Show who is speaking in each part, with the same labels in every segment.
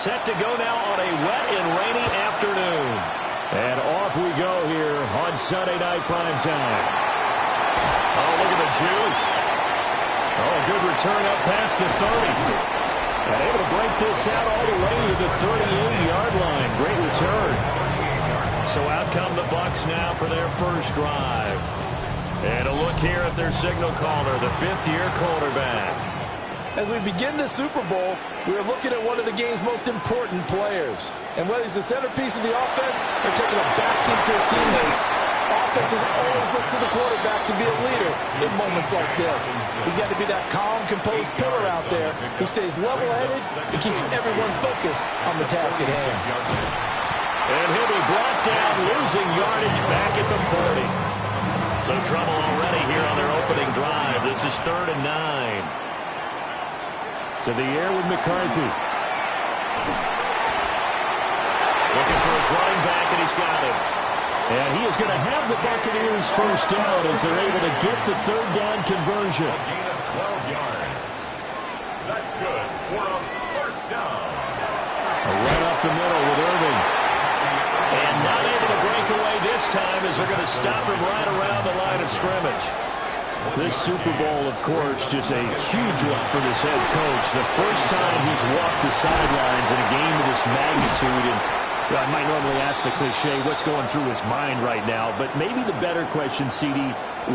Speaker 1: set to go now on a wet and rainy afternoon. And off we go here on Sunday Night Primetime. Oh, look at the juke. Oh, a good return up past the 30. And able to break this out all the way to the 38-yard line. Great return. So out come the Bucs now for their first drive. And a look here at their signal caller, the fifth-year quarterback.
Speaker 2: As we begin the Super Bowl, we are looking at one of the game's most important players. And whether he's the centerpiece of the offense or taking a backseat to his teammates, offenses always look to the quarterback to be a leader in moments like this. He's got to be that calm, composed pillar out there who stays level-headed and keeps everyone focused on the task at hand.
Speaker 1: And he'll be brought down, losing yardage back at the 40. So trouble already here on their opening drive. This is 3rd and 9. To the air with McCarthy. Looking for his running back, and he's got him. And he is going to have the Buccaneers first down as they're able to get the third down conversion.
Speaker 3: A gain of 12 yards. That's good for a first down.
Speaker 1: Right up the middle with Irving. And not able to break away this time as they're going to stop him right around the line of scrimmage. This Super Bowl, of course, just a huge one for this head coach. The first time he's walked the sidelines in a game of this magnitude. And I might normally ask the cliche, what's going through his mind right now? But maybe the better question, CD,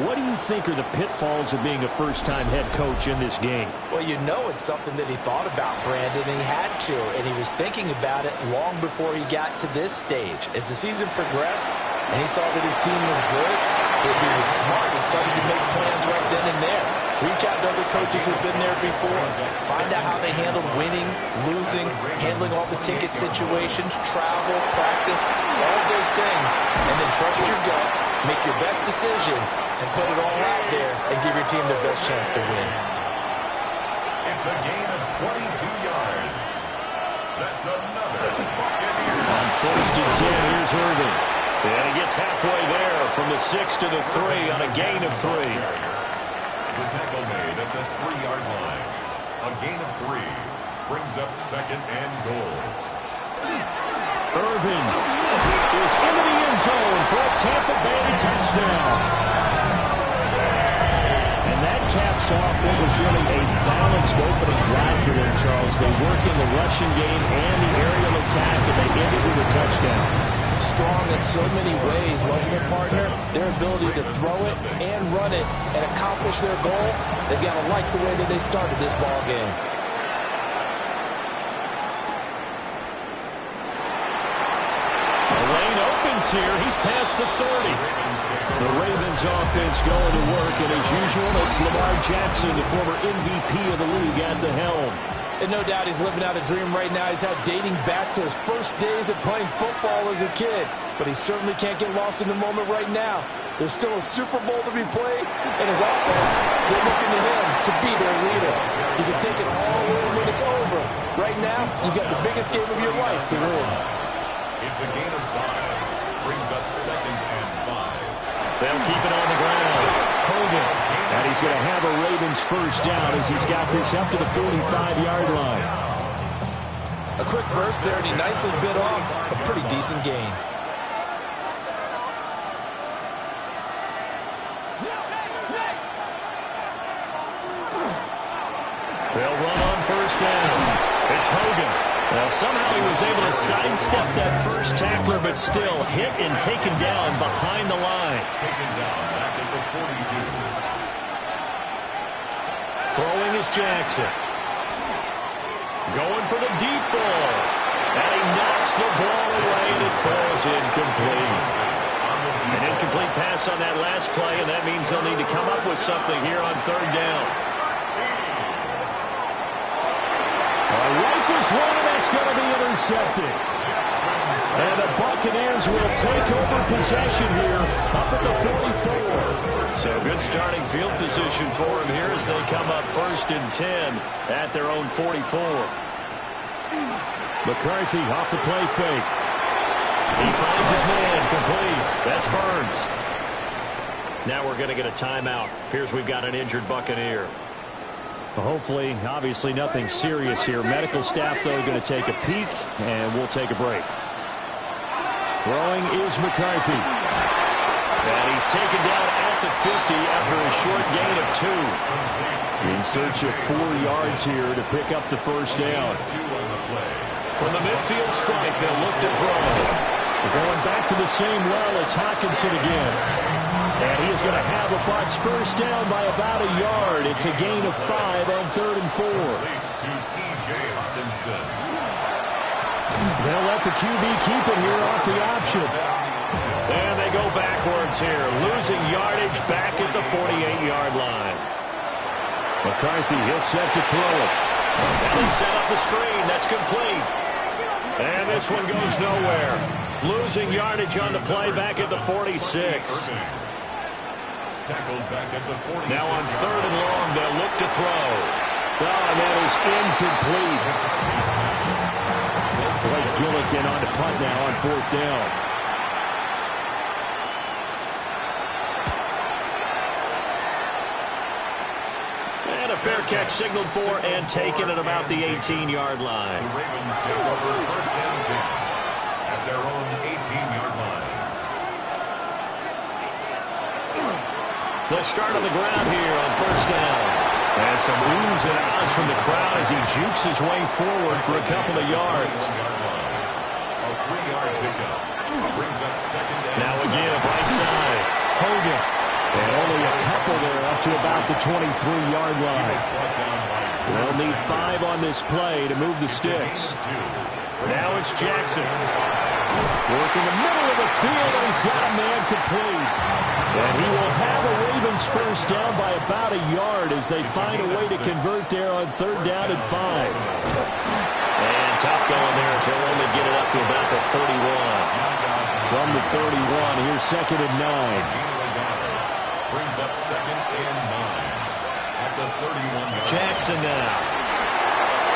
Speaker 1: what do you think are the pitfalls of being a first-time head coach in this game?
Speaker 2: Well, you know it's something that he thought about, Brandon, and he had to. And he was thinking about it long before he got to this stage. As the season progressed and he saw that his team was good, if he was smart, he started to make plans right then and there. Reach out to other coaches who've been there before. Find out how they handled winning, losing, handling all the ticket situations, travel, practice, all those things. And then trust your gut, make your best decision, and put it all out there and give your team the best chance to win.
Speaker 3: It's a gain of 22 yards. That's another Buccaneers.
Speaker 1: On 1st and 10, here's Irving. And he gets halfway there from the 6 to the 3 on a gain of 3.
Speaker 3: The tackle made at the 3-yard line. A gain of 3 brings up 2nd and goal.
Speaker 1: Irving is into the end zone for a Tampa Bay touchdown. And that caps off what was really a balanced opening drive for them, Charles. They work in the rushing game and the aerial attack, and they ended with a touchdown.
Speaker 2: Strong in so many ways, wasn't it, partner? Their ability to throw it and run it and accomplish their goal, they've got to like the way that they started this ball game.
Speaker 1: The lane opens here. He's past the 30. The Ravens offense going to work, and as usual, it's Lamar Jackson, the former MVP of the league, at the helm.
Speaker 2: And no doubt he's living out a dream right now. He's had dating back to his first days of playing football as a kid. But he certainly can't get lost in the moment right now. There's still a Super Bowl to be played, and his offense, they're looking to him to be their leader. He can take it all in when it's over. Right now, you've got the biggest game of your life to win.
Speaker 3: It's a gain of 5. Brings up 2nd and 5.
Speaker 1: They'll keep it on the ground. Hogan. And he's going to have a Ravens first down as he's got this up to the 45-yard line.
Speaker 2: A quick burst there, and he nicely bit off a pretty decent gain.
Speaker 1: They'll run on first down. It's Hogan. Well, somehow he was able to sidestep that first tackler, but still hit and taken down behind the line.
Speaker 3: Taken down back at the 42.
Speaker 1: Throwing is Jackson. Going for the deep ball. And he knocks the ball away, and it falls incomplete. An incomplete pass on that last play, and that means they'll need to come up with something here on 3rd down. Rifles one, and that's going to be intercepted. And the Buccaneers will take over possession here up at the 44. So good starting field position for them here as they come up 1st and 10 at their own 44. McCarthy off the play fake. He finds his man complete. That's Burns. Now we're going to get a timeout. Appears we've got an injured Buccaneer. Hopefully, obviously nothing serious here. Medical staff, though, going to take a peek, and we'll take a break. Throwing is McCarthy. And he's taken down at the 50 after a short gain of 2. In search of 4 yards here to pick up the first down. From the midfield stripe, they'll look to throw. We're going back to the same well. It's Hockenson again. And he's going to have a Bucs first down by about a yard. It's a gain of 5 on 3rd and 4. They'll let the QB keep it here off the option. And they go backwards here, losing yardage back at the 48-yard line. McCarthy, he'll set to throw it. And he set up the screen. That's complete. And this one goes nowhere. Losing yardage on the play back at the 46. Now on 3rd and long, they'll look to throw. Oh, and that is incomplete. Blake Gillikin on the punt now on 4th down. And a fair catch signaled for and taken at about the 18-yard line.
Speaker 3: The Ravens take over first down 10 at their own 18-yard line.
Speaker 1: They'll start on the ground here on first down. And some oohs and ahs from the crowd as he jukes his way forward for a couple of yards.
Speaker 3: A 3-yard pickup brings up second down.
Speaker 1: Now again, right side. Hogan. And only a couple there up to about the 23-yard line. They'll need 5 on this play to move the sticks. Now it's Jackson. Working the middle of the field, and he's got a man complete. And he will have a Ravens first down by about a yard as they find a way to convert there on 3rd down and 5. And tough going there as he'll only get it up to about the 31. From the 31, here's 2nd and 9.
Speaker 3: Brings up 2nd and 9 at the 31-yard.
Speaker 1: Jackson now.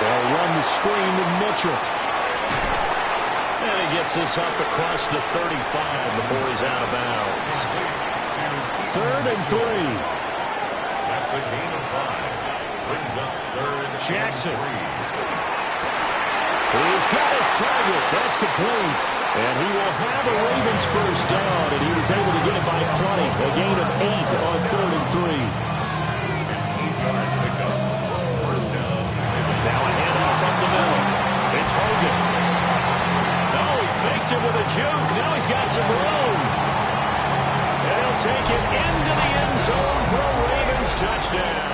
Speaker 1: They'll run the screen to Mitchell. And he gets this up across the 35 before he's out of bounds. 3rd and 3.
Speaker 3: That's a gain of 5. Brings up 3rd
Speaker 1: Jackson.
Speaker 3: and 3.
Speaker 1: He's got his target. That's complete. And he will have a Ravens first down, and he was able to get it by plenty. A gain of 8 on 3rd and 3.
Speaker 3: 8-yard pickup. First down.
Speaker 1: Now a handoff up the middle. It's Hogan. No, he faked it with a juke. Now he's got some room. And he'll take it into the end zone for a Ravens touchdown.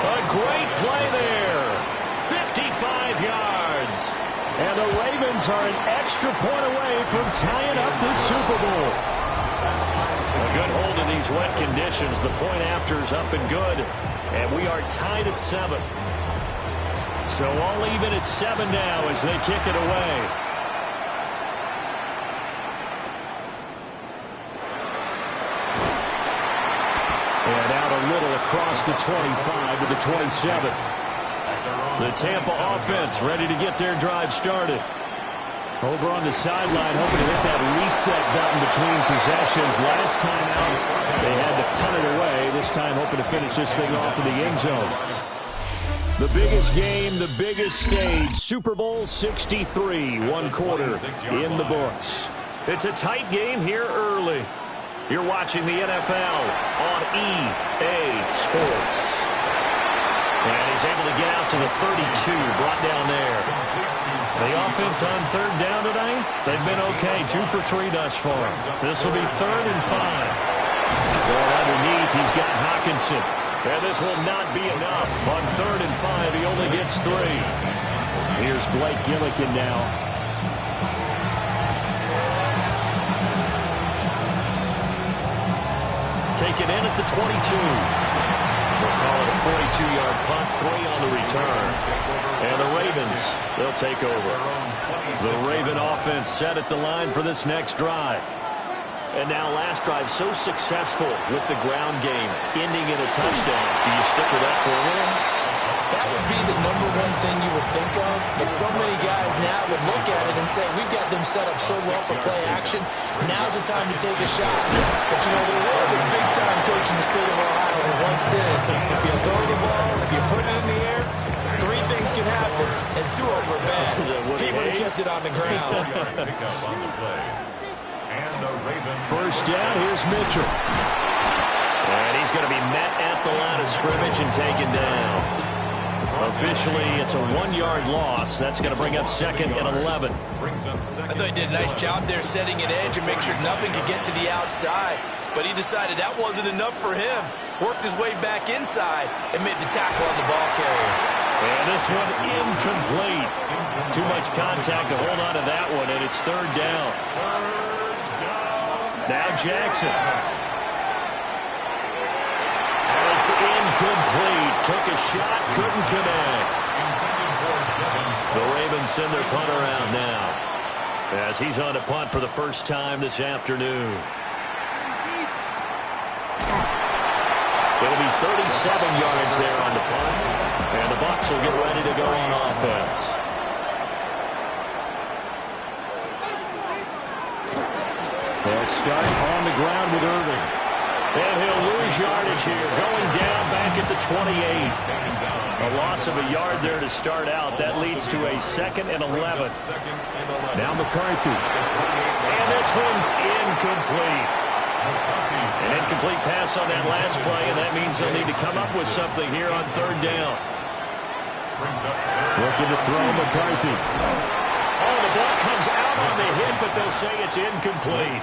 Speaker 1: A great play there. 55 yards. And the Ravens are an extra point away from tying up this Super Bowl. A good hold in these wet conditions. The point after's up and good. And we are tied at 7. So all even at 7 now as they kick it away. And out a little across the 25 to the 27. The Tampa offense ready to get their drive started. Over on the sideline, hoping to hit that reset button between possessions. Last time out, they had to punt it away. This time, hoping to finish this thing off in the end zone. The biggest game, the biggest stage, Super Bowl 63, 1 quarter in the books. It's a tight game here early. You're watching the NFL on EA Sports. And he's able to get out to the 32, brought down there. The offense on 3rd down tonight, they've been okay, 2 for 3 thus far. This will be 3rd and 5. Going underneath, he's got Hockenson. And this will not be enough. On 3rd and 5, he only gets 3. Here's Blake Gillikin now. Taken in at the 22. We'll call it a 42-yard punt, 3 on the return. And the Ravens, they'll take over. The Raven offense set at the line for this next drive. And now last drive so successful with the ground game, ending in a touchdown. Do you stick with that formula?
Speaker 2: That would be the #1 one thing you would think of, but so many guys now would look at it and say, we've got them set up so well for play action. Now's the time to take a shot. But, you know, there was a big-time coach in the state of Ohio who once said, if you throw the ball, if you put it in the air, three things can happen, and two of them are bad. He would have kept it on the ground.
Speaker 1: First down, here's Mitchell. And he's going to be met at the line of scrimmage and taken down. Officially, it's a 1-yard loss. That's going to bring up 2nd and 11.
Speaker 2: I thought he did a nice job there setting an edge and make sure nothing could get to the outside. But he decided that wasn't enough for him. Worked his way back inside and made the tackle on the ball carrier.
Speaker 1: And this one incomplete. Too much contact to hold on to that one, and it's 3rd down. Now Jackson. And it's incomplete. Took a shot, couldn't connect. The Ravens send their punter out now, as he's on to punt for the first time this afternoon. It'll be 37 yards there on the punt, and the Bucs will get ready to go on offense. They'll start on the ground with Irving. And he'll lose yardage here, going down back at the 28. A loss of a yard there to start out. That leads to a 2nd and 11. Now McCarthy. And this one's incomplete. An incomplete pass on that last play, and that means they'll need to come up with something here on 3rd down. Looking to throw McCarthy. Oh, the ball comes out on the hit, but they'll say it's incomplete.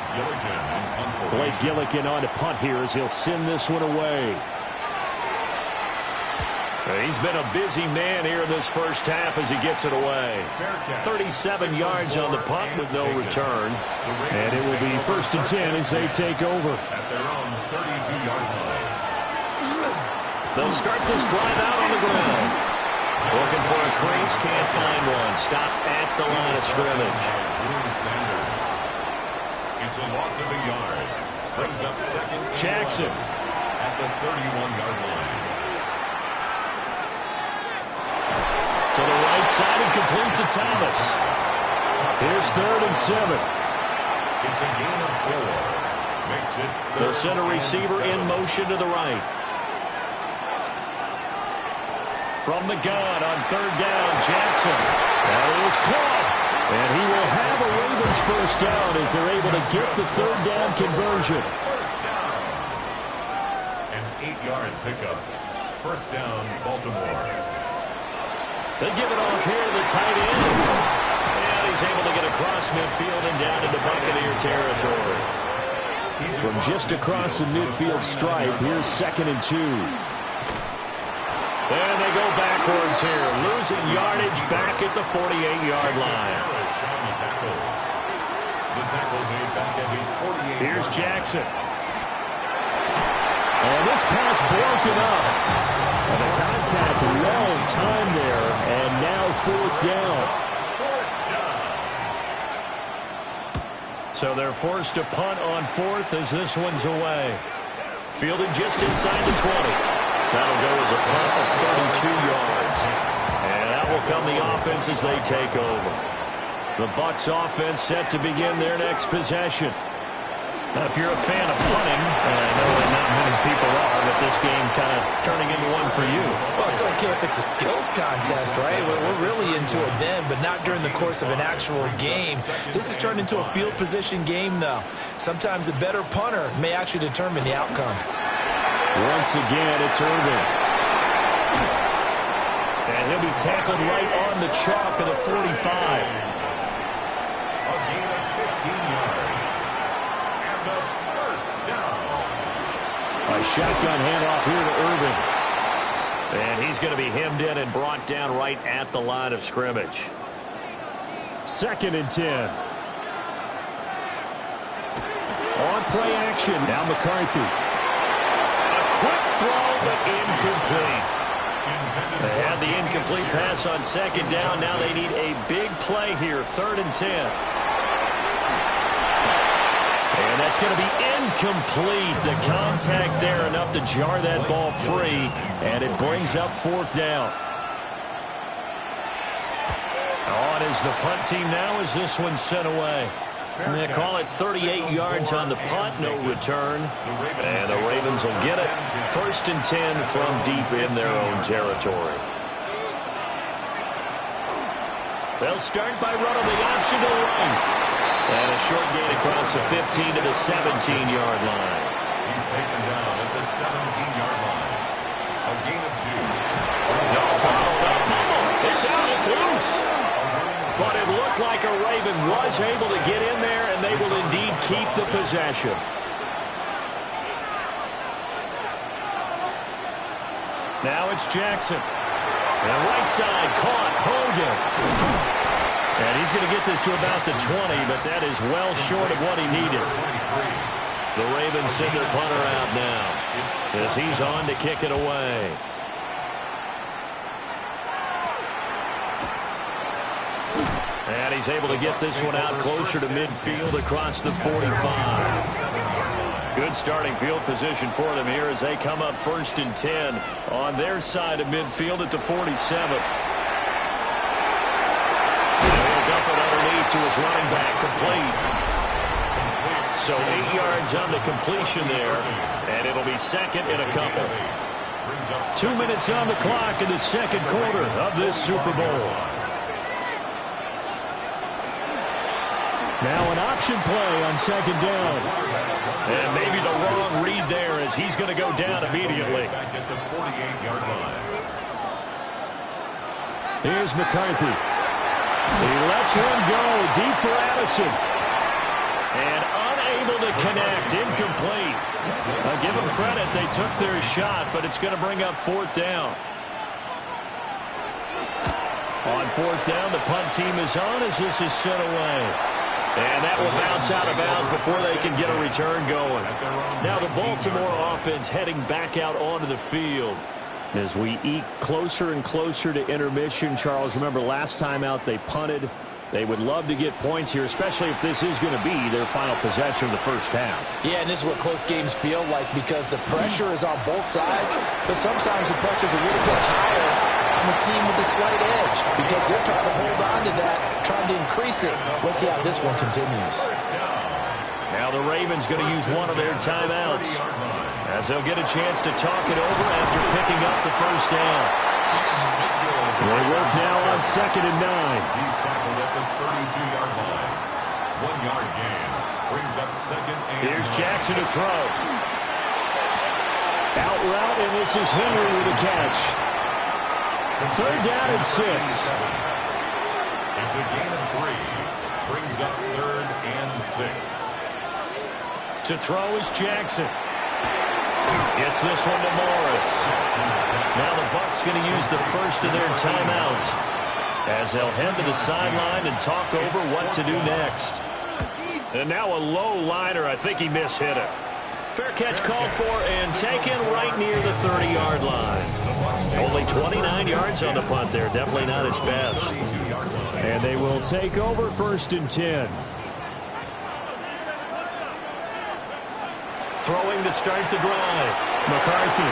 Speaker 1: Blake Gillikin on to punt here as he'll send this one away. He's been a busy man here in this first half as he gets it away. 37 yards on the punt with no return. And it will be 1st and 10 as they take over.
Speaker 3: At their own 32-yard line.
Speaker 1: They'll start this drive out on the ground. Looking for a crease, can't find one. Stopped at the line of scrimmage.
Speaker 3: It's a loss of a yard. Brings up 2nd.
Speaker 1: Jackson.
Speaker 3: At the 31-yard line.
Speaker 1: To the right side and complete to Thomas. Here's 3rd and 7.
Speaker 3: It's a gain of 4. Makes it
Speaker 1: The center receiver in motion to the right. From the gun on 3rd down, Jackson. That is caught. And he will have a Ravens first down as they're able to get the 3rd down conversion.
Speaker 3: First down. An 8-yard pickup. First down, Baltimore.
Speaker 1: They give it off here to the tight end. And he's able to get across midfield and down into Buccaneer territory. From just across the midfield stripe, here's 2nd and 2. And they go backwards here, losing yardage back at the 48-yard line.
Speaker 3: The tackle made back at his 48.
Speaker 1: Here's Jackson. And this pass broken up. And the contact well timed there, and now 4th down. So they're forced to punt on 4th as this one's away. Fielded just inside the 20. That'll go as a punt of 32 yards. And that will come the offense as they take over. The Bucs offense set to begin their next possession. Now, if you're a fan of punting, and I know that not many people are, but this game kind of turning into one for you.
Speaker 2: Well, it's okay if it's a skills contest, right? We're really into it then, but not during the course of an actual game. This has turned into a field position game, though. Sometimes the better punter may actually determine the outcome.
Speaker 1: Once again, it's Irving. And he'll be tackled right on the chalk of the 45.
Speaker 3: A gain of 15 yards. And a first down.
Speaker 1: A shotgun handoff here to Irving. And he's going to be hemmed in and brought down right at the line of scrimmage. 2nd and 10. On play action, now McCarthy. Quick throw, but incomplete. They had the incomplete pass on 2nd down. Now they need a big play here, 3rd and 10. And that's going to be incomplete. The contact there enough to jar that ball free, and it brings up 4th down. On is the punt team now as this one's sent away. And they call it 38 yards on the punt, no return. And the Ravens will get it. 1st and 10 from deep in their own territory. They'll start by running the option to the right. And a short gain across the 15 to the 17-yard line.
Speaker 3: He's taken down at the 17-yard line. A gain of 2.
Speaker 1: It's out, it's loose. But it looked like a Raven was able to get in there, and they will indeed keep the possession. Now it's Jackson. And right side caught. Hogan. And he's going to get this to about the 20, but that is well short of what he needed. The Ravens send their punter out now as he's on to kick it away. And he's able to get this one out closer to midfield across the 45. Good starting field position for them here as they come up 1st and 10 on their side of midfield at the 47. He'll dump it underneath to his running back, complete. So 8 yards on the completion there, and it'll be 2nd and a couple. 2 minutes on the clock in the 2nd quarter of this Super Bowl. Now an option play on 2nd down. And maybe the wrong read there as he's going to go down immediately. Here's McCarthy. He lets one go deep for Addison. And unable to connect, incomplete. I'll give them credit, they took their shot, but it's going to bring up 4th down. On 4th down, the punt team is on as this is sent away. And that will bounce out of bounds before they can get a return going. Now the Baltimore offense heading back out onto the field. As we eke closer and closer to intermission, Charles, remember last time out they punted. They would love to get points here, especially if this is going to be their final possession of the first half.
Speaker 2: Yeah, and this is what close games feel like because the pressure is on both sides, but sometimes the pressure is a little bit higher on the team with the slight edge because they're trying to hold on to that, trying to increase it. Let's see how this one continues.
Speaker 1: Now the Ravens going to use one of their timeouts as they'll get a chance to talk it over after picking up the first down. They work now on 2nd and 9.
Speaker 3: He's tackled at the 32-yard line. 1 yard gain. Brings up 2nd and 9.
Speaker 1: Here's Jackson to throw. Out route, and this is Henry with a catch. 3rd down and 6.
Speaker 3: It's a gain of 3. Brings up 3rd and 6.
Speaker 1: To throw is Jackson. Gets this one to Morris. Now the Bucs going to use the first of their timeouts as they'll head to the sideline and talk over what to do next. And now a low liner. I think he mishit it. Fair catch called for and taken right near the 30-yard line. Only 29 yards on the punt there. Definitely not his best. And they will take over 1st and 10. Throwing to start the drive. McCarthy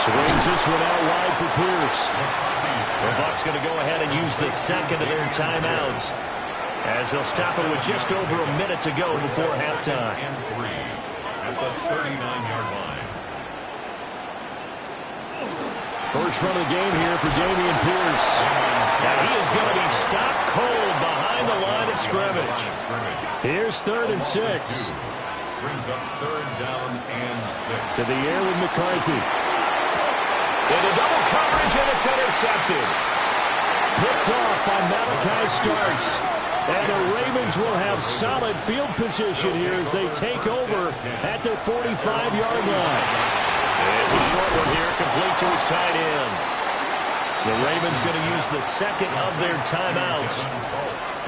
Speaker 1: swings this one out wide for Pierce. The Bucs going to go ahead and use the 2nd of their timeouts as they'll stop it with just over a minute to go before halftime.
Speaker 3: And 3 at the 39-yard line.
Speaker 1: First run of the game here for Dameon Pierce. Now he is going to be stopped cold behind the line of scrimmage. Here's 3rd and 6.
Speaker 3: Brings up 3rd down and 6.
Speaker 1: To the air with McCarthy. Into double coverage, and it's intercepted. Picked off by Malachi Starks. And the Ravens will have solid field position here as they take over at their 45-yard line. It's a short one here, complete to his tight end. The Ravens going to use the 2nd of their timeouts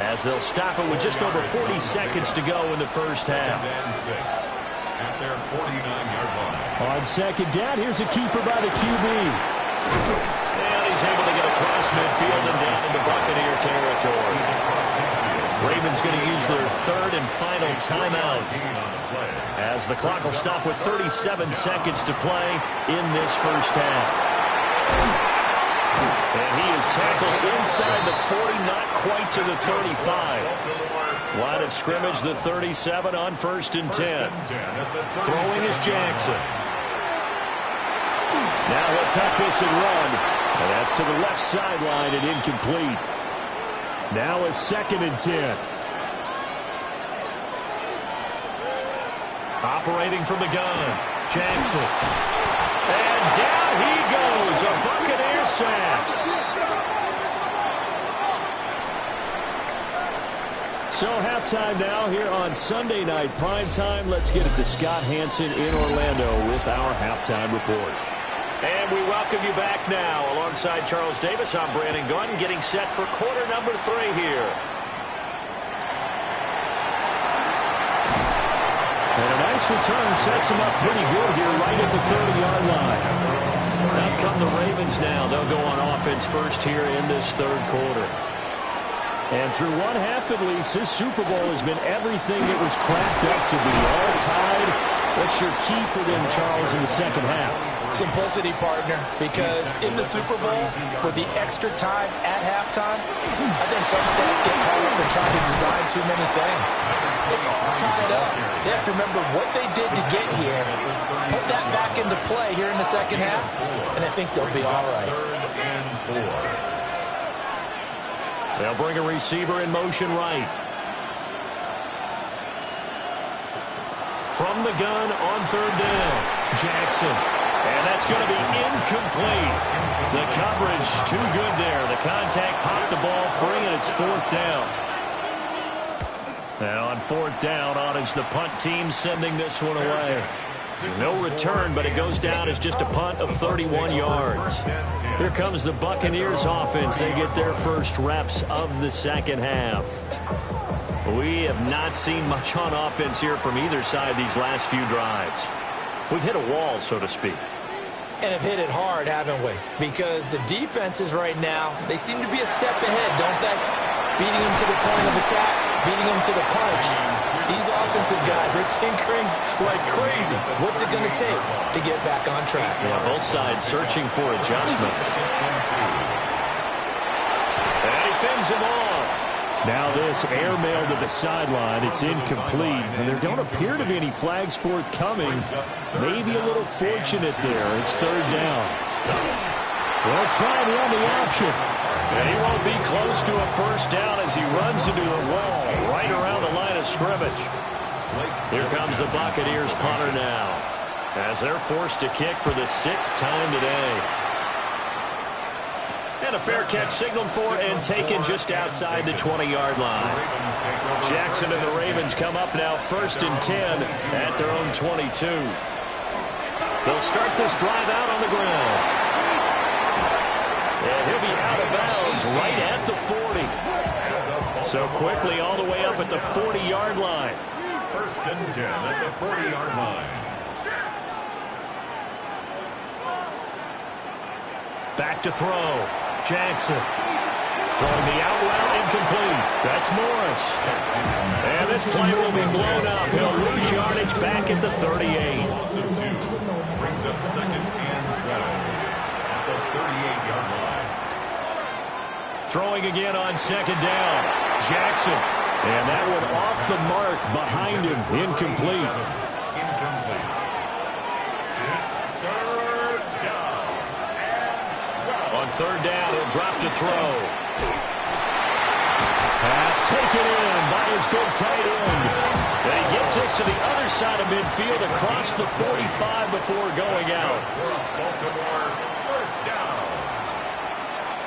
Speaker 1: as they'll stop it with just over 40 seconds to go in the first half.
Speaker 3: At their 49-yard line.
Speaker 1: On 2nd down, here's a keeper by the QB. And he's able to get across midfield and down into Buccaneer territory. Ravens going to use their 3rd and final timeout as the clock will stop with 37 seconds to play in this first half. And he is is tackled inside the 40, not quite to the 35. Line of scrimmage, the 37 on 1st and 10. Throwing is Jackson. Now he'll tuck this and run. And that's to the left sideline and incomplete. Now a 2nd and 10. Operating from the gun, Jackson. And down he goes, a Buccaneer sack. So halftime now here on Sunday Night Primetime. Let's get it to Scott Hanson in Orlando with our halftime report. And we welcome you back now. Alongside Charles Davis, I'm Brandon Gunn, getting set for quarter number 3 here. And a nice return sets him up pretty good here right at the 30-yard line. Out come the Ravens now. They'll go on offense first here in this 3rd quarter. And through one half at least, this Super Bowl has been everything it was cracked up to be. All tied. What's your key for them, Charles, in the 2nd half?
Speaker 2: Simplicity, partner, because in the Super Bowl, with the extra time at halftime, I think some stats get caught up in trying to design too many things. It's all tied up. They have to remember what they did to get here, put that back into play here in the 2nd half, and I think they'll be all right.
Speaker 3: 3rd and 4.
Speaker 1: They'll bring a receiver in motion right. From the gun on 3rd down, Jackson. And that's going to be incomplete. The coverage too good there. The contact popped the ball free, and it's 4th down. Now on 4th down, on is the punt team sending this one away. No return, but it goes down as just a punt of 31 yards. Here comes the Buccaneers offense. They get their first reps of the 2nd half. We have not seen much on offense here from either side these last few drives. We've hit a wall, so to speak.
Speaker 2: And have hit it hard, haven't we? Because the defenses right now, they seem to be a step ahead, don't they? Beating them to the point of attack, beating them to the punch. These offensive guys are tinkering like crazy. What's it going to take to get back on track?
Speaker 1: Yeah, both sides searching for adjustments. And he fends him off. Now this airmail to the sideline. It's incomplete, and there don't appear to be any flags forthcoming. Maybe a little fortunate there. It's 3rd down. They'll try and run the option. And he won't be close to a 1st down as he runs into a wall right around the line of scrimmage. Here comes the Buccaneers punter now, as they're forced to kick for the 6th time today. And a fair catch signaled for and taken just outside the 20-yard line. Jackson and the Ravens come up now 1st and 10 at their own 22. They'll start this drive out on the ground. And he'll be out of bounds right at the 40. So quickly all the way up at the 40-yard line.
Speaker 3: 1st and 10 at the 40-yard line.
Speaker 1: Back to throw. Jackson. Throwing the out route incomplete. That's Morris. And this play will be blown up. He'll lose yardage back at the 38.
Speaker 3: Brings up 2nd and 12 at the 38-yard line.
Speaker 1: Throwing again on 2nd down. Jackson. And that one off the mark behind him. Incomplete.
Speaker 3: Incomplete. It's 3rd down.
Speaker 1: On 3rd down, he'll drop to throw. Pass taken in by his big tight end. And he gets us to the other side of midfield across the 45 before going out.
Speaker 3: Baltimore 1st down.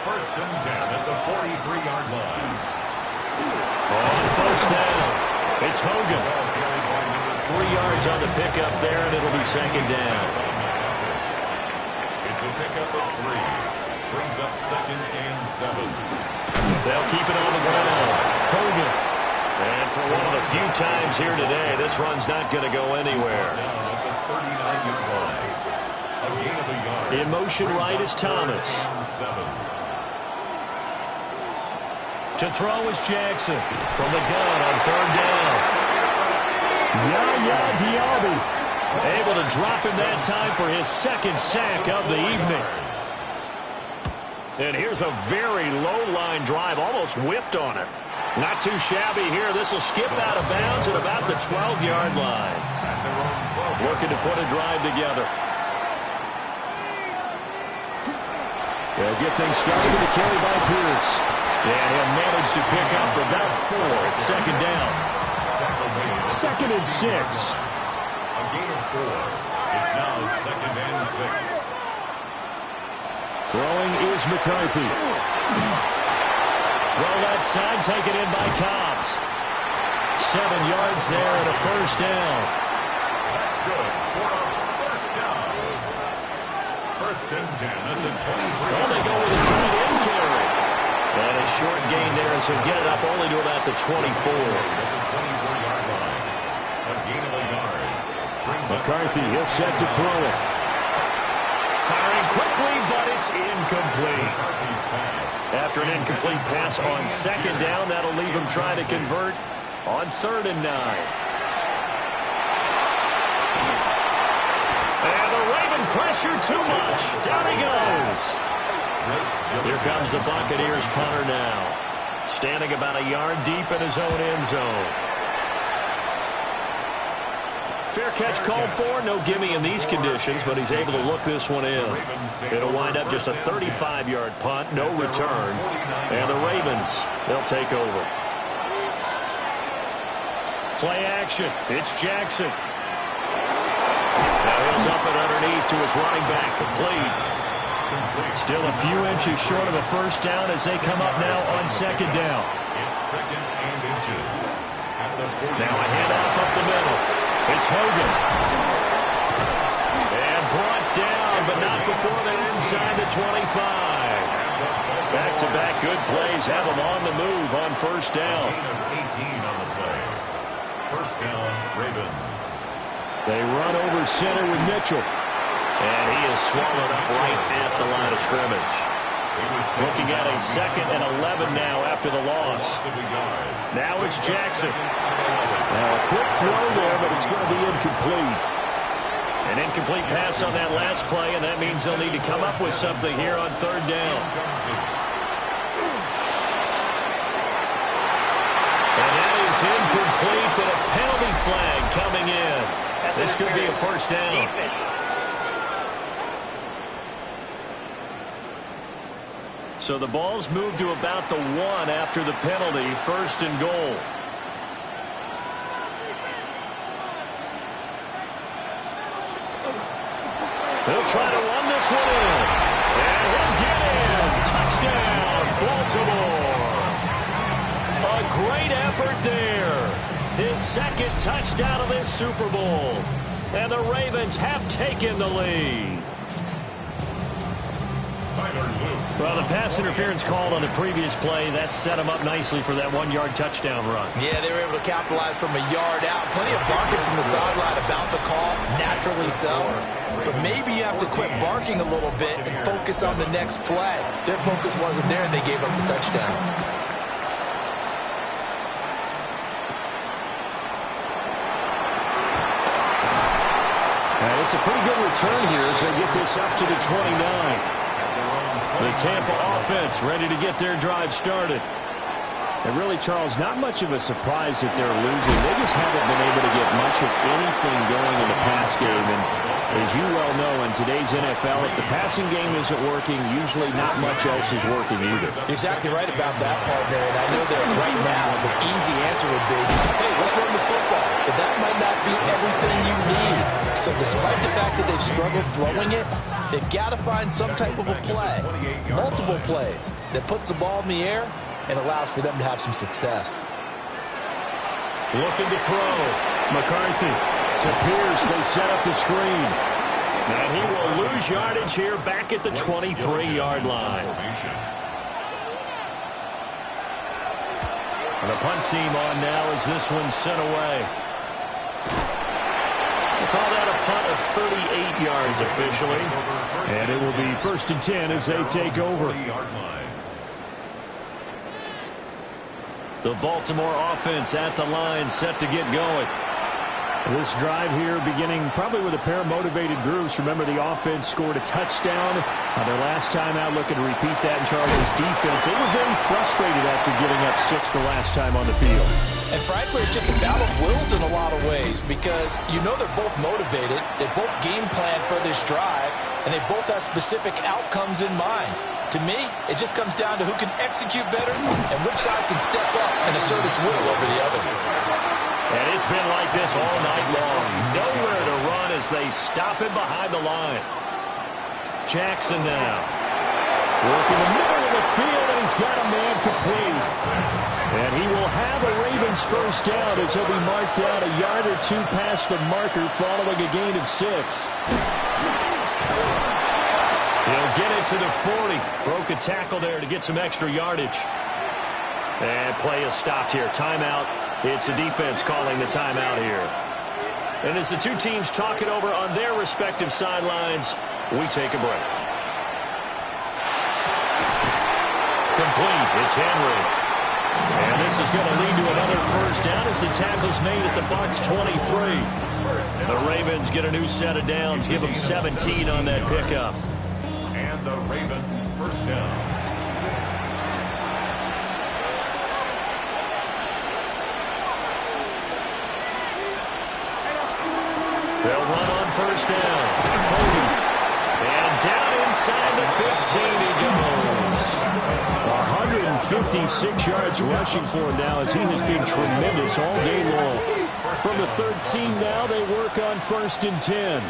Speaker 3: 1st and 10 at the 43-yard line.
Speaker 1: On 1st down, it's Hogan. 3 yards on the pickup there, and it'll be 2nd down.
Speaker 3: It's a pickup of 3. Brings up 2nd and 7.
Speaker 1: They'll keep it on the ground. Hogan. And for one of the few times here today, this run's not going to go anywhere.
Speaker 3: At the 39-yard line. A gain of a yard.
Speaker 1: In motion right is Thomas.
Speaker 3: 7.
Speaker 1: To throw is Jackson from the gun on 3rd down. Yaya Diaby able to drop him that time for his 2nd sack of the evening. And here's a very low-line drive, almost whiffed on it. Not too shabby here. This will skip out of bounds at about the 12-yard line. Looking to put a drive together. They'll get things started with a carry by Pierce. And he'll manage to pick up about 4 at second down. 2nd and 6.
Speaker 3: A gain of 4. It's now 2nd and 6.
Speaker 1: Throwing is McCarthy. Throw left side, taken in by Cobbs. 7 yards there and a first down.
Speaker 3: That's good for a first down. 1st and 10 at the 23.
Speaker 1: Well, they go with a tight end carry. And a short gain there as he'll get it up only to about the 24.
Speaker 3: At the 24-yard line. A gain of a yard.
Speaker 1: McCarthy is set to throw it. Firing quickly, but it's incomplete. After an incomplete pass on 2nd down, that'll leave him trying to convert on 3rd and 9. And the Raven pressure too much. Down he goes. Here comes the Buccaneers punter now. Standing about a yard deep in his own end zone. Fair catch called for. No gimme in these conditions, but he's able to look this one in. It'll wind up just a 35-yard punt, no return. And the Ravens, they'll take over. Play action. It's Jackson. Now he'll dump it underneath to his running back, complete. Still a few inches short of a first down as they come up now on 2nd down.
Speaker 3: It's 2nd and inches.
Speaker 1: Now a handoff up the middle. It's Hogan. And brought down, but not before they're inside the 25. Back-to-back good plays have them on the move on first down.
Speaker 3: 18 on the play. First down, Ravens.
Speaker 1: They run over center with Mitchell. And he is swallowed up right at the line of scrimmage. Looking at a 2nd and 11 now after the loss. Now it's Jackson. Now a quick throw there, but it's going to be incomplete. An incomplete pass on that last play, and that means they'll need to come up with something here on 3rd down. And that is incomplete, but a penalty flag coming in. This could be a first down. So the ball's moved to about the 1 after the penalty, 1st and goal. He'll try to run this one in. And he'll get in. Touchdown, Baltimore. A great effort there. His 2nd touchdown of this Super Bowl. And the Ravens have taken the lead. Well, the pass interference called on the previous play, that set him up nicely for that 1-yard touchdown run.
Speaker 2: Yeah, they were able to capitalize from a yard out. Plenty of barking from the sideline about the call, naturally so. But maybe you have to quit barking a little bit and focus on the next play. Their focus wasn't there, and they gave up the touchdown.
Speaker 1: It's a pretty good return here as they get this up to the 29. The Tampa offense ready to get their drive started. And really, Charles, not much of a surprise that they're losing. They just haven't been able to get much of anything going in the pass game. And as you well know, in today's NFL, if the passing game isn't working, usually not much else is working either.
Speaker 2: You're exactly right about that, partner. And I know that right now the easy answer would be, hey, let's run the football. But that might not be everything you need. So despite the fact that they've struggled throwing it, they've got to find some type of a play, multiple plays, that puts the ball in the air and allows for them to have some success.
Speaker 1: Looking to throw. McCarthy to Pierce. They set up the screen. And he will lose yardage here back at the 23-yard line. And the punt team on now as this one's sent away. We'll call that a punt of 38 yards officially. And it will be 1st and 10 as they take over. The Baltimore offense at the line, set to get going. This drive here beginning probably with a pair of motivated groups. Remember, the offense scored a touchdown their last time out, looking to repeat that in Chargers defense. They were very frustrated after giving up 6 the last time on the field.
Speaker 2: And frankly, it's just a battle of wills in a lot of ways because you know they're both motivated. They both game plan for this drive, and they both have specific outcomes in mind. To me, it just comes down to who can execute better and which side can step up and assert its will over the other.
Speaker 1: And it's been like this all night long. Nowhere to run as they stop him behind the line. Jackson now. Working the middle of the field, and he's got a man complete. And he will have a Ravens first down as he'll be marked down a yard or two past the marker following a gain of 6. He'll get it to the 40. Broke a tackle there to get some extra yardage. And play is stopped here. Timeout. It's the defense calling the timeout here. And as the two teams talk it over on their respective sidelines, we take a break. Complete. It's Henry. And this is going to lead to another first down as the tackle's made at the Bucs 23. The Ravens get a new set of downs. Give them 17 on that pickup.
Speaker 3: And the Ravens first down.
Speaker 1: They'll run on first down. And down inside the 15 he goes. 156 yards rushing for him now as he has been tremendous all day long. From the 13 now, they work on 1st and 10.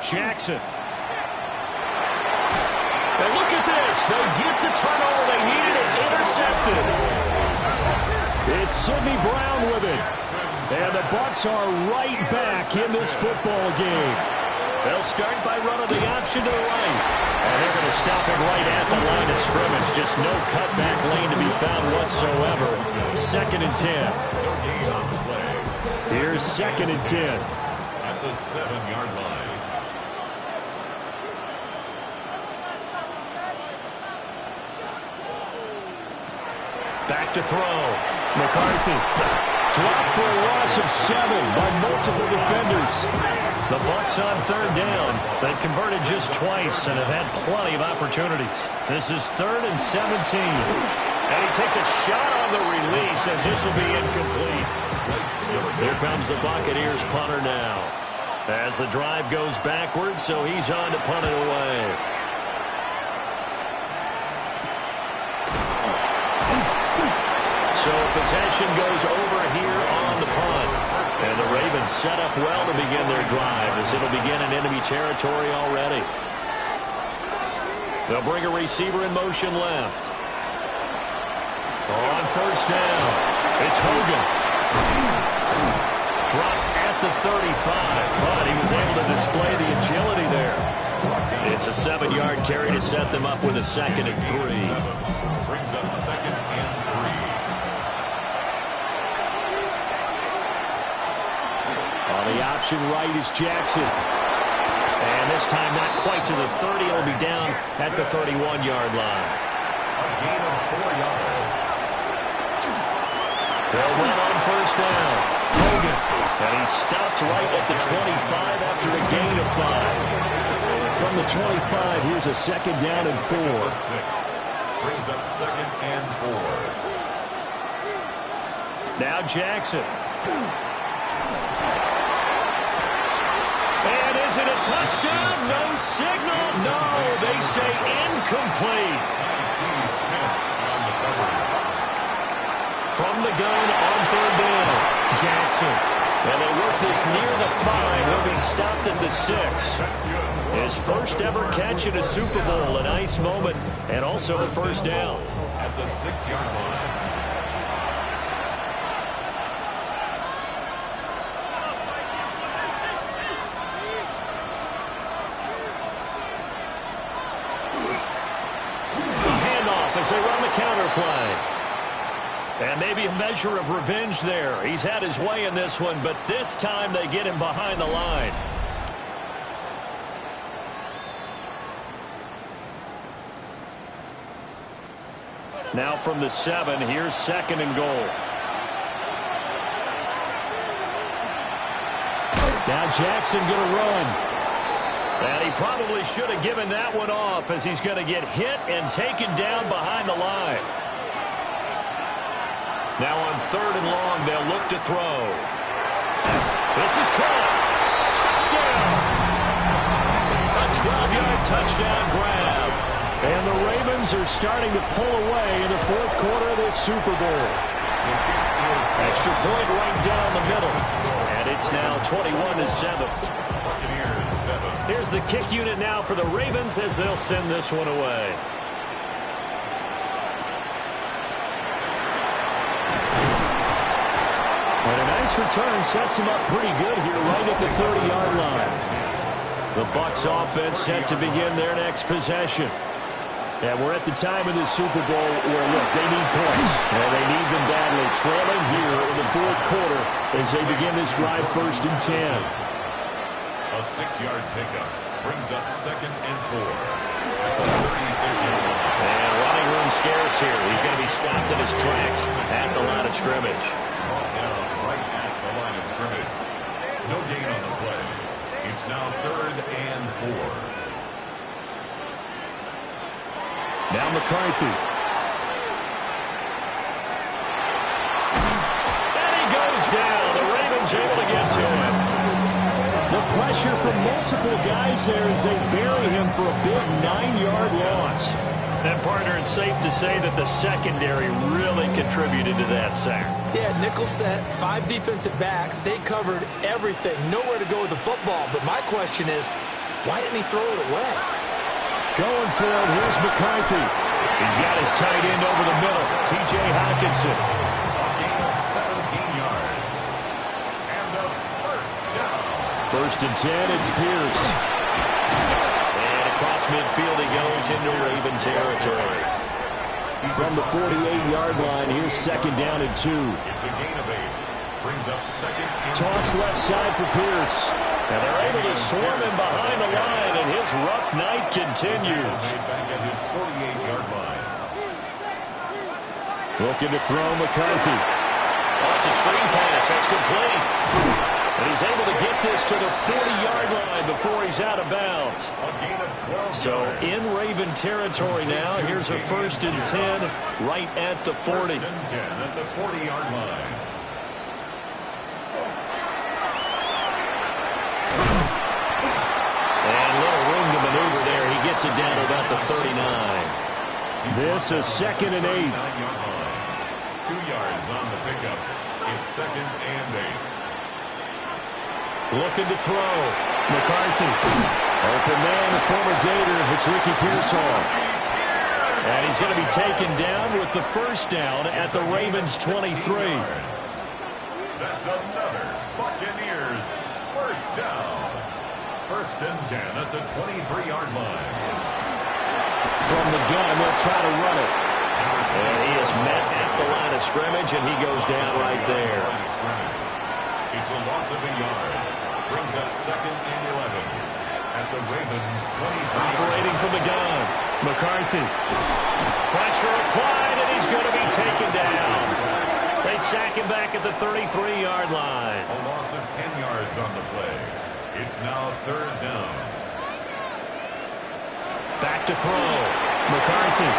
Speaker 1: Jackson. And look at this. They get the turnover they needed. It's intercepted. It's Sidney Brown with it. And the Bucs are right back in this football game. They'll start by running the option to the right. And they're going to stop him right at the line of scrimmage. Just no cutback lane to be found whatsoever. 2nd and 10. Here's 2nd and 10.
Speaker 3: At the 7-yard line.
Speaker 1: Back to throw. McCarthy. Dropped for a loss of 7 by multiple defenders. The Bucs on 3rd down. They've converted just twice and have had plenty of opportunities. This is 3rd and 17. And he takes a shot on the release as this will be incomplete. Here comes the Buccaneers punter now. As the drive goes backwards, so he's on to punt it away. So possession goes over here on the punt. And the Ravens set up well to begin their drive as it'll begin in enemy territory already. They'll bring a receiver in motion left. On 1st down, it's Hogan. Dropped at the 35, but he was able to display the agility there. It's a 7-yard carry to set them up with a 2nd and 3.
Speaker 3: Brings up 2nd and 3.
Speaker 1: On the option right is Jackson. And this time not quite to the 30. It'll be down at the 31-yard line.
Speaker 3: A gain of 4 yards.
Speaker 1: They'll run on 1st down. Hogan. And he stopped right at the 25 after a gain of 5. From the 25, here's a 2nd down and 4.
Speaker 3: 6. Brings up 2nd and 4.
Speaker 1: Now Jackson. And is it a touchdown? No signal. No, they say incomplete. From the gun on 3rd down, Jackson. And they work this near the 5. He'll be stopped at the 6. His first ever catch in a Super Bowl. A nice moment. And also a 1st down.
Speaker 3: At the 6-yard line.
Speaker 1: As they run the counter play. And maybe a measure of revenge there. He's had his way in this one, but this time they get him behind the line. Now from the 7, here's 2nd and goal. Now Jackson going to run. And he probably should have given that one off as he's going to get hit and taken down behind the line. Now on 3rd and long, they'll look to throw. This is caught. Touchdown. A 12-yard touchdown grab. And the Ravens are starting to pull away in the 4th quarter of this Super Bowl. Extra point right down the middle. And it's now 21-7. Here's the kick unit now for the Ravens as they'll send this one away. And a nice return sets him up pretty good here right at the 30-yard line. The Bucs offense set to begin their next possession. And we're at the time of the Super Bowl where, look, they need points. And they need them badly. Trailing here in the 4th quarter as they begin this drive 1st and 10.
Speaker 3: A 6-yard pickup brings up 2nd and 4. 36-yard line.
Speaker 1: And running room scarce here. He's going to be stopped in his tracks at the line of scrimmage.
Speaker 3: Brought down right at the line of scrimmage. No gain on the play. It's now 3rd and 4.
Speaker 1: Now McCarthy. And he goes down. The Ravens able to get to him. The pressure from multiple guys there as they bury him for a big 9-yard loss. And, partner, it's safe to say that the secondary really contributed to that sack.
Speaker 2: Yeah, nickel set, 5 defensive backs. They covered everything. Nowhere to go with the football. But my question is, why didn't he throw it away?
Speaker 1: Going for it, here's McCarthy. He's got his tight end over the middle, T.J. Hockenson.
Speaker 3: A gain of 17 yards. And a 1st down.
Speaker 1: 1st and 10, it's Pierce. And across midfield he goes into Raven territory. From the 48-yard line, here's 2nd down and 2.
Speaker 3: It's a gain of 8. Brings up 2nd and 2.
Speaker 1: Toss left side for Pierce. And they're able to swarm him behind the line, and his rough night continues.
Speaker 3: Back at his 48-yard line.
Speaker 1: Looking to throw McCarthy. Oh, it's a screen pass. That's complete. And he's able to get this to the 40-yard line before he's out of bounds.
Speaker 3: A gain of 12
Speaker 1: So
Speaker 3: yards.
Speaker 1: in Raven territory now. Here's a 1st and 10 right at the 40.
Speaker 3: 1st and 10 at the 40-yard line.
Speaker 1: Gets it down to about the 39. This is 2nd and 8.
Speaker 3: 9-yard line. 2 yards on the pickup. It's 2nd and 8.
Speaker 1: Looking to throw. McCarthy. Open man, the former Gator. It's Ricky Pearsall. And he's going to be taken down with the 1st down at the Ravens' 23.
Speaker 3: That's another Buccaneers 1st down. 1st and 10 at the 23-yard line.
Speaker 1: From the gun, they'll try to run it. And he is met at the line of scrimmage, and he goes down right there.
Speaker 3: It's a loss of a yard. Brings up 2nd and 11 at the Ravens' 23.
Speaker 1: Operating from the gun. McCarthy. Pressure applied, and he's going to be taken down. They sack him back at the 33-yard line.
Speaker 3: A loss of 10 yards on the play. It's now 3rd down.
Speaker 1: Back to throw. McCarthy.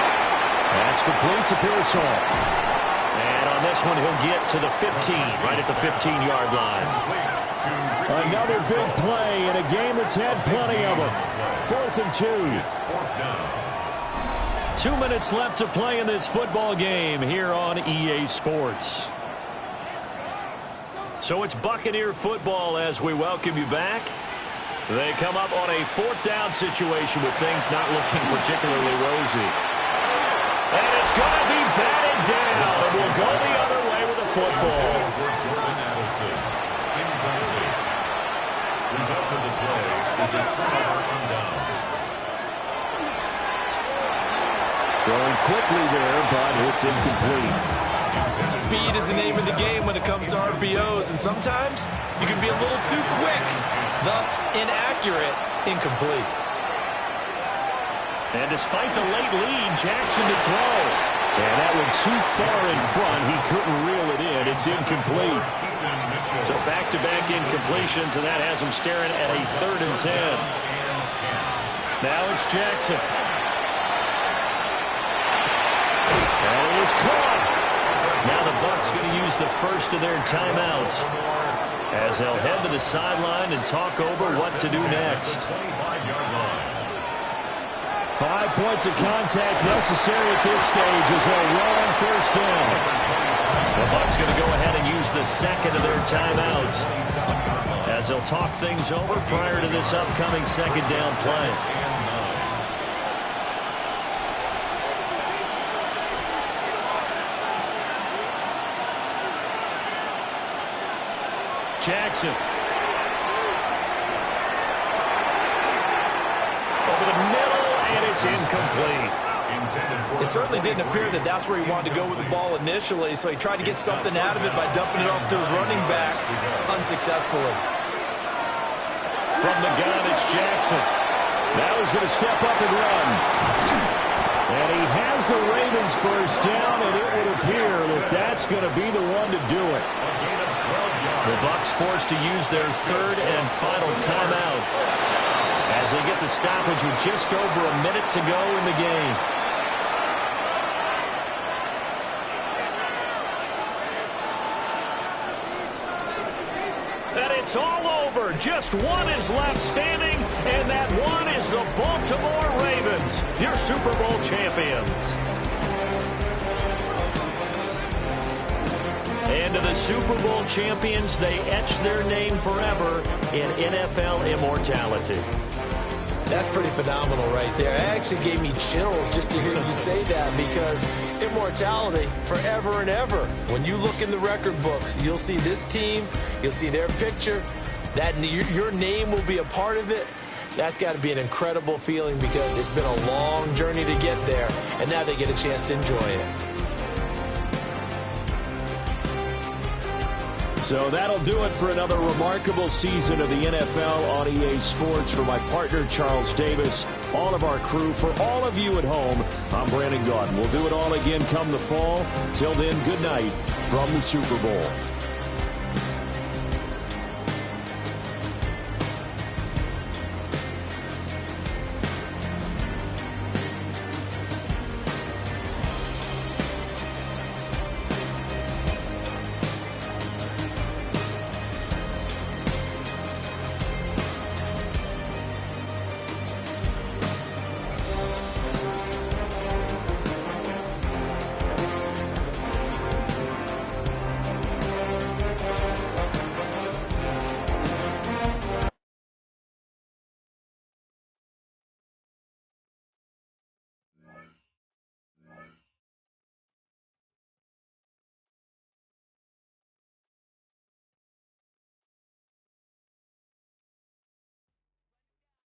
Speaker 1: That's complete to Pearsall. And on this one, he'll get to the 15, right at the 15-yard line. Another big play in a game that's had plenty of them. 4th and 2.
Speaker 3: It's 4th down.
Speaker 1: 2 minutes left to play in this football game here on EA Sports. So it's Buccaneer football as we welcome you back. They come up on a 4th down situation with things not looking particularly rosy. And it's going to be batted down. And we'll go the other way with the football.
Speaker 3: Result of the play is a turnover on downs.
Speaker 1: Throwing quickly there, but it's incomplete.
Speaker 2: Speed is the name of the game when it comes to RPOs, and sometimes you can be a little too quick, thus inaccurate, incomplete.
Speaker 1: And despite the late lead, Jackson to throw. And that one too far in front. He couldn't reel it in. It's incomplete. So back-to-back incompletions, and that has him staring at a 3rd and 10. Now it's Jackson. And it is caught. Now the Bucs going to use the first of their timeouts as they'll head to the sideline and talk over what to do next. 5 points of contact necessary at this stage as they'll run on first down. The Bucs going to go ahead and use the second of their timeouts as they'll talk things over prior to this upcoming second down play. Jackson. Over the middle, and it's incomplete.
Speaker 2: It certainly didn't appear that that's where he wanted to go with the ball initially, so he tried to get something out of it by dumping it off to his running back unsuccessfully.
Speaker 1: From the gun, it's Jackson. Now he's going to step up and run. And he has the Ravens first down, and it would appear that that's going to be the one to do it. The Bucs forced to use their 3rd and final timeout as they get the stoppage with just over a minute to go in the game. And it's all over. Just one is left standing, and that one is the Baltimore Ravens, your Super Bowl champions. And to the Super Bowl champions, they etch their name forever in NFL immortality.
Speaker 2: That's pretty phenomenal right there. It actually gave me chills just to hear you say that, because immortality forever and ever. When you look in the record books, you'll see this team, you'll see their picture, that your name will be a part of it. That's got to be an incredible feeling, because it's been a long journey to get there, and now they get a chance to enjoy it.
Speaker 1: So that'll do it for another remarkable season of the NFL on EA Sports. For my partner, Charles Davis, all of our crew, for all of you at home, I'm Brandon Gaudin. We'll do it all again come the fall. Till then, good night from the Super Bowl.